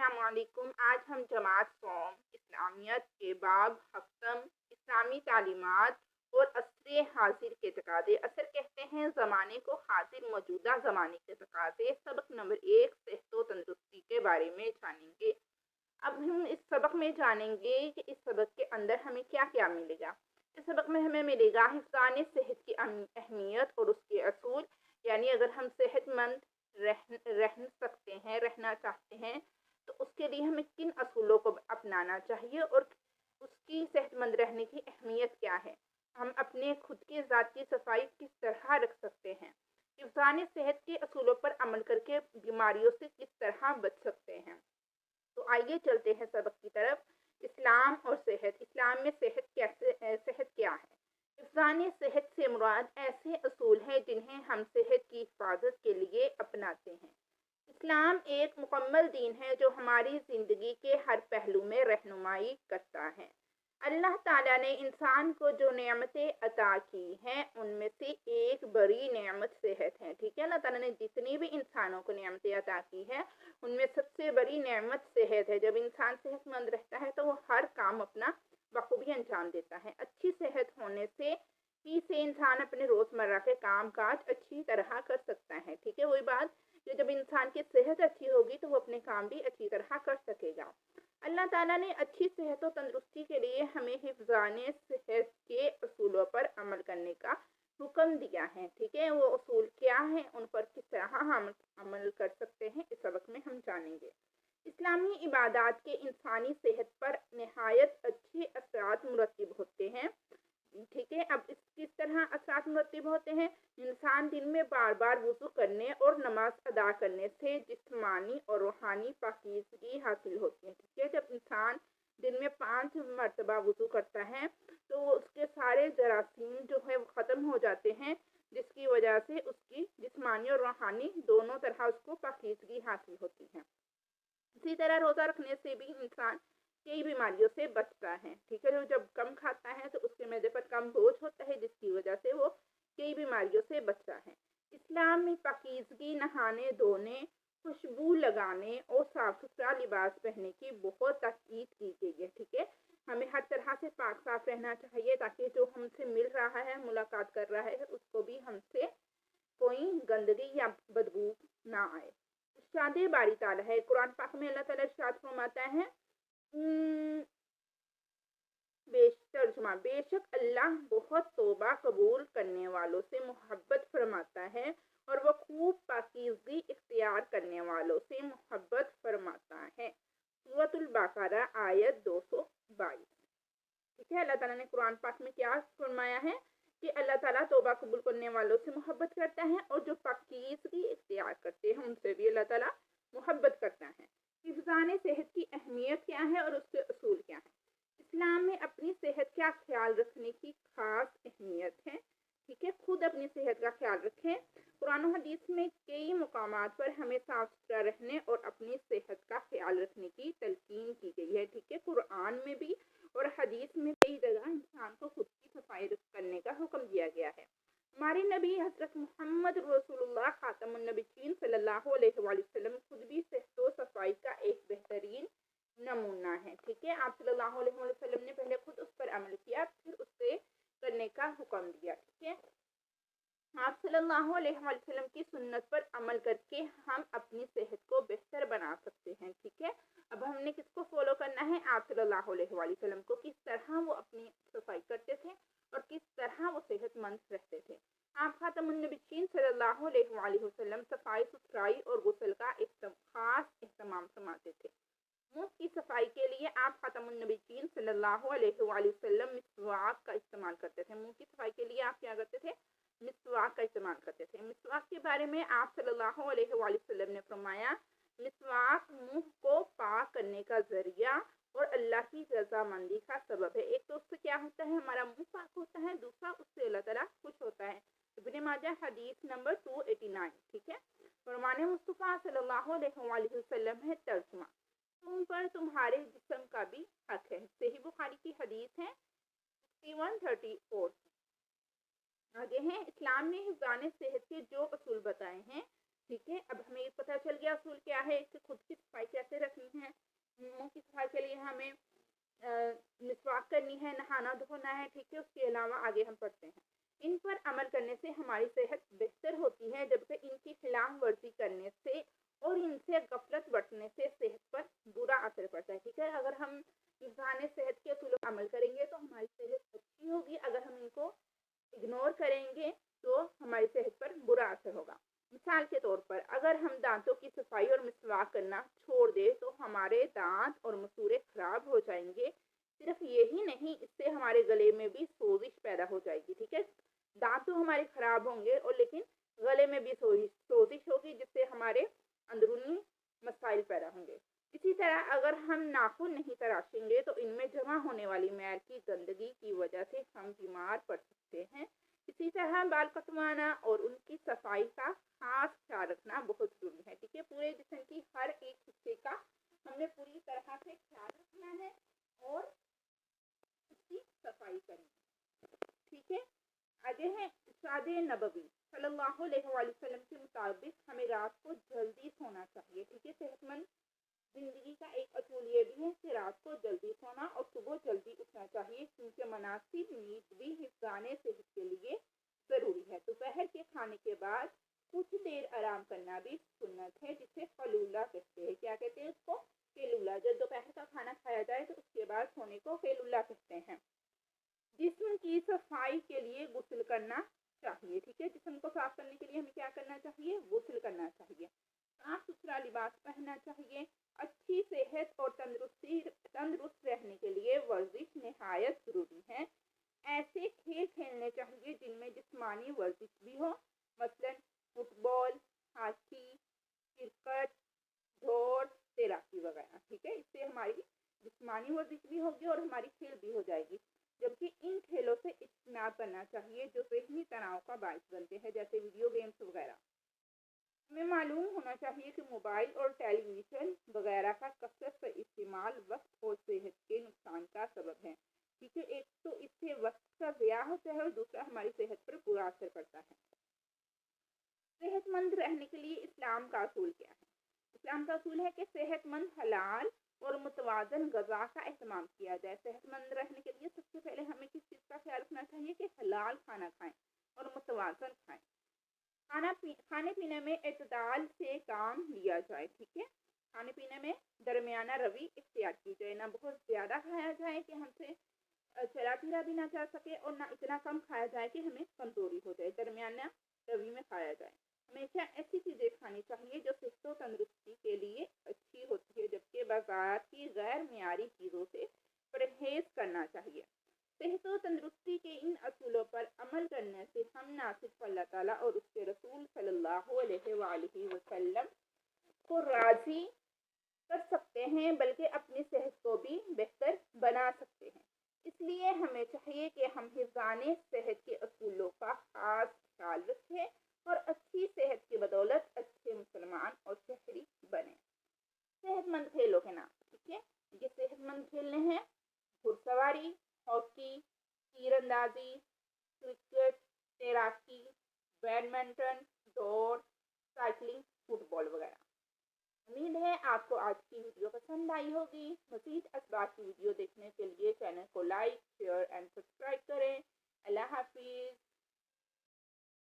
السلام علیکم۔ آج ہم جماعت قوم اسلامیت کے باب ہفتم اسلامی تعلیمات اور عصر حاضر کے تقاضے اثر کہتے ہیں زمانے کو حاضر موجودہ زمانے کے تقاضے۔ سبق نمبر 1 صحت و تندرستی کے بارے میں جانیں گے۔ اب ہم اس سبق میں جانیں گے کہ اس سبق کے اندر ہمیں کیا کیا ملے گا۔ اس سبق میں ہمیں ملے گا حفظان صحت کی اہمیت اور اس کے اصول، یعنی اگر ہم صحت مند رہنا چاہتے ہیں تو اس کے لیے ہمیں کن اصولوں کو اپنانا چاہیے اور اس کی صحت مند رہنے کی اہمیت کیا ہے۔ ہم اپنے خود کی ذاتی صفائی کس طرح رکھ سکتے ہیں، حفظان صحت کے اصولوں پر عمل کر کے بیماریوں سے کس طرح بچ سکتے ہیں۔ تو آئیے چلتے ہیں سبق کی طرف۔ اسلام اور صحت۔ اسلام میں صحت کیا ہے؟ حفظان صحت سے مراد ایسے اصول ہیں جنہیں ہم صحت کی حفاظت کے لیے اپناتے ہیں۔ اسلام ایک مکمل دین ہے جو ہماری زندگی کے ہر پہلو میں رہنمائی کرتا ہے۔ اللہ تعالیٰ نے انسان کو جو نعمتیں عطا کی ہیں ان میں سے ایک بڑی نعمت صحت ہے۔ ٹھیک ہے، اللہ تعالیٰ نے جتنی بھی انسانوں کو نعمتیں عطا کی ہیں ان میں سب سے بڑی نعمت صحت ہے۔ جب انسان صحت مند رہتا ہے تو وہ ہر کام اپنا بخوبی انجام دیتا ہے۔ اچھی صحت ہونے سے انسان اپنے روزمرہ کے کام کاج اچھی طرح کر سکتا ہے۔ ٹھیک ہے، وہی بات کہ جب انسان کی صحت اچھی ہوگی تو وہ اپنے کام بھی اچھی طرح کر سکے گا۔ اللہ تعالیٰ نے اچھی صحت و تندرستی کے لیے ہمیں حفظان صحت کے اصولوں پر عمل کرنے کا حکم دیا ہے۔ ٹھیک ہے، وہ اصول کیا ہیں، ان پر کس طرح ہم عمل کر سکتے ہیں، اس سبق میں ہم جانیں گے۔ اسلامی عبادات کے انسانی صحت پر نہایت اچھے اثرات مرتب ہوتے ہیں۔ ٹھیک ہے، اب کس طرح اثرات مرتب ہوتے ہیں؟ انسان دن میں بار بار وضو کرنے اور نماز ادا کرنے سے جسمانی اور روحانی پاکیزگی حاصل ہوتی ہے۔ ٹھیک ہے، جب انسان دن میں 5 مرتبہ وضو کرتا ہے تو اس کے سارے جراثیم جو ہے وہ ختم ہو جاتے ہیں، جس کی وجہ سے اس کی جسمانی اور روحانی دونوں طرح اس کو پاکیزگی حاصل ہوتی ہے۔ اسی طرح روزہ رکھنے سے بھی انسان کئی بیماریوں سے بچتا ہے۔ ٹھیک ہے، جب کم کھاتا ہے تو اس کے معدے پر کم بوجھ ہوتا ہے جس کی وجہ سے وہ کئی بیماریوں سے بچتا ہے۔ اسلام میں پاکیزگی، نہانے دھونے، خوشبو لگانے اور صاف ستھرا لباس پہننے کی بہت تاکید کی گئی ہے۔ ٹھیک ہے، ہمیں ہر طرح سے پاک صاف رہنا چاہیے تاکہ جو ہم سے مل رہا ہے، ملاقات کر رہا ہے، اس کو بھی ہم سے کوئی گندگی یا بدبو نہ آئے۔ ارشاد باری تعالیٰ ہے، قرآن پاک میں اللہ تعالیٰ ارشاد فرماتا ہے، بے شک اللہ بہت توبہ قبول کرنے والوں سے محبت فرماتا ہے اور وہ خوب پاکیزگی اختیار کرنے والوں سے محبت فرماتا ہے۔ سورۃ البقرہ آیت 222۔ ٹھیک ہے، اللہ تعالیٰ نے قرآن پاک میں کیا فرمایا ہے کہ اللہ تعالیٰ توبہ قبول کرنے والوں سے محبت کرتا ہے اور جو پاکیزگی اختیار کرتے ہیں ان سے بھی اللہ تعالیٰ محبت کرتا ہے۔ حفظان صحت کی اہمیت کیا ہے اور اس کے اصول کیا ہیں؟ اسلام میں اپنی صحت کا خیال رکھنے کی خاص اہمیت ہے۔ ٹھیک ہے، خود اپنی صحت کا خیال رکھیں۔ قرآن و حدیث میں کئی مقامات پر ہمیں صاف ستھرا رہنے اور اپنی صحت کا خیال رکھنے کی تلقین کی گئی ہے۔ ٹھیک ہے، قرآن میں بھی اور حدیث میں کئی جگہ انسان کو خود کی صفائی کرنے کا حکم دیا گیا ہے۔ ہمارے نبی حضرت محمد رسول اللہ خاتم النبیین صلی اللہ علیہ وآلہ وسلم خود بھی صحت و صفائی کا ایک بہترین نمونہ ہے۔ ٹھیک ہے، آپ صلی اللہ علیہ وآلہ وسلم نے پہلے خود اس پر عمل کیا، پھر اس سے کرنے کا حکم دیا۔ ٹھیک ہے، آپ صلی اللہ علیہ وآلہ وسلم کی سنت پر عمل کر کے ہم اپنی صحت کو بہتر بنا سکتے ہیں۔ ٹھیک ہے، اب ہم نے کس کو فالو کرنا ہے؟ آپ صلی اللہ علیہ وآلہ وسلم کو، کس طرح وہ اپنی صفائی کرتے تھے اور کس طرح وہ صحت مند رہتے تھے۔ آپ خاتم النبیین صلی اللہ علیہ وآلہ وسلم صفائی ستھرائی اور غسل کا ایک خاص اہتمام فرماتے تھے۔ منہ کی صفائی کے لیے آپ خاتم النبیین صلی اللہ علیہ وآلہ وسلم مسواک کا استعمال کرتے تھے۔ منہ کی صفائی کے لیے آپ کیا کرتے تھے؟ مسواک کا استعمال کرتے تھے۔ مسواک کے بارے میں آپ صلی اللہ علیہ وآلہ وسلم نے فرمایا، مسواک منہ کو پاک کرنے کا ذریعہ اور اللہ کی رضامندی کا سبب ہے۔ ایک تو اس سے کیا ہوتا ہے؟ ہمارا منہ پاک ہوتا ہے، دوسرا اس سے اللہ تعالیٰ خوش ہوتا ہے۔ ابن ماجہ حدیث نمبر 289۔ ٹھیک ہے، فرمان مصطفیٰ صلی اللہ علیہ وآلہ وسلم ہے ترجمہ، تم پر تمہارے جسم کا بھی حق ہے۔ صحیح بخاری کی حدیث ہے 6134۔ آگے ہیں، اسلام نے حفظان صحت کے جو اصول بتائے ہیں، ٹھیک ہے، اب ہمیں پتہ چل گیا اصول کیا ہے، اس سے خود کی صفائی کیسے رکھنی ہے، ہمیں مسواک کرنی ہے، نہانا دھونا ہے، ٹھیک ہے، اس کے علاوہ آگے ہم پڑھتے ہیں۔ ان پر عمل کرنے سے ہماری صحت بہتر ہوتی ہے، جبکہ ان کی خلاف ورزی کرنے سے اور ان سے غفلت برتنے سے صحت پر برا اثر پڑتا ہے، ٹھیک ہے۔ اگر ہم حفظان صحت کے اصولوں پر عمل کریں گے تو ہماری صحت اچھی ہوگی، اگر ہم ان کو اگنور کریں گے تو ہماری صحت پر برا اثر ہوگا۔ مثال کے طور پر اگر ہم دانتوں کی صفائی اور مسواک کرنا چھوڑ دیں تو ہمارے دانت اور مسورے خراب ہو جائیں گے۔ صرف یہی نہیں، اس سے ہمارے گلے میں بھی سوزش پیدا ہو جائے گی، ٹھیک ہے۔ دانت تو ہمارے خراب ہوں گے اور لیکن گلے میں بھی سوزش ہوگی، جس سے ہمارے اندرونی مسائل پیدا ہوں گے۔ اسی طرح اگر ہم ناخن نہیں تراشیں گے تو ان میں جمع ہونے والی میل کی گندگی کی وجہ سے ہم بیمار پڑ سکتے ہیں۔ اسی طرح بال کٹوانا اور ان کی صفائی کا خاص خیال رکھنا بہت ضروری ہے، ٹھیک ہے۔ پورے جسم کی ہر ایک حصے کا ہم نے پوری طرح سے خیال رکھنا ہے اور اس کی صفائی کرنی ہے، ٹھیک ہے۔ آگے ہے ارشاد نبوی صلی اللہ علیہ وآلہ وسلم کے مطابق ہمیں رات کو جلدی سونا چاہیے، ٹھیک ہے۔ صحت مند زندگی کا ایک اصول یہ بھی ہے کہ رات کو جلدی سونا اور صبح جلدی اٹھنا چاہیے، کیونکہ مناسب نیند بھی حفظان صحت کے لیے ضروری ہے۔ دوپہر کے کھانے کے بعد کچھ دیر آرام کرنا بھی سنت ہے، جسے قیلولہ کہتے ہیں۔ کیا کہتے ہیں اس کو؟ قیلولہ۔ جب دوپہر کا کھانا کھایا جائے تو اس کے بعد سونے کو قیلولہ کہتے ہیں۔ جسم کی صفائی کے لیے غسل کرنا چاہیے، ٹھیک ہے۔ جسم کو صاف کرنے کے لیے ہمیں کیا کرنا چاہیے؟ غسل کرنا چاہیے۔ صاف ستھرا لباس پہننا چاہیے۔ اچھی صحت اور تندرست رہنے کے لیے ورزش نہایت ضروری ہے۔ ایسے کھیل کھیلنے چاہیے جن میں جسمانی ورزش بھی ہو، مثلا فٹ بال، ہاکی، کرکٹ، دوڑ، تیراکی وغیرہ، ٹھیک ہے۔ اس سے ہماری جسمانی ورزش بھی ہوگی اور ہماری کھیل بھی ہو جائے گی۔ جبکہ ان کھیلوں سے اجتناب کرنا چاہیے جو ذہنی تناؤ کا باعث بنتے ہیں، جیسے ویڈیو گیمز وغیرہ۔ ہمیں معلوم ہونا چاہیے کہ موبائل اور ٹیلی ویژن وغیرہ کا کثرت سے استعمال وقت اور صحت کے نقصان کا سبب ہے، ٹھیک ہے۔ ایک تو اس سے وقت کا ضیاع ہوتا ہے اور دوسرا ہماری صحت پر برا اثر پڑتا ہے۔ صحت مند رہنے کے لیے اسلام کا اصول کیا ہے؟ اسلام کا اصول ہے کہ صحت مند، حلال اور متوازن غذا کا اہتمام کیا جائے۔ صحت مند رہنے کے لیے سب سے پہلے ہمیں کس چیز کا خیال رکھنا چاہیے کہ حلال کھانا کھائیں اور متوازن کھائیں۔ کھانے پینے میں اعتدال سے کام لیا جائے، ٹھیک ہے۔ کھانے پینے میں درمیانہ روی اختیار کی جائے، نہ بہت زیادہ کھایا جائے کہ ہم سے چلا پھرا بھی نہ جا سکے اور نہ اتنا کم کھایا جائے کہ ہمیں کمزوری ہو جائے، درمیانہ روی میں کھایا جائے۔ ہمیشہ ایسی چیزیں کھانی چاہیے جو صحت و تندرستی کے لیے اچھی ہوتی ہے، جبکہ بازار کی غیر معیاری چیزوں سے پرہیز کرنا چاہیے۔ صحت و تندرستی کے ان اصولوں پر عمل کرنے سے ہم نہ صرف اللہ تعالیٰ اور اس کے رسول صلی اللہ علیہ وآلہ وسلم کو راضی کر سکتے ہیں بلکہ اپنی صحت کو بھی بہتر بنا سکتے ہیں۔ اس لیے ہمیں چاہیے کہ ہم حفظان صحت کے اصولوں کا خاص خیال رکھیں اور اچھی صحت کی بدولت اچھے مسلمان اور شہری بنیں۔ صحت مند کھیلوں کے نام، ٹھیک ہے۔ یہ صحت مند کھیلنے ہیں گھڑ سواری، ہاکی، تیر اندازی، کرکٹ، تیراکی، بیڈمنٹن، دوڑ، سائیکلنگ، فٹ بال وغیرہ۔ امید ہے آپ کو آج کی ویڈیو پسند آئی ہوگی۔ مزید اسباب کی ویڈیو دیکھنے کے لیے چینل کو لائک، شیئر اینڈ سبسکرائب کریں۔ اللہ حافظ۔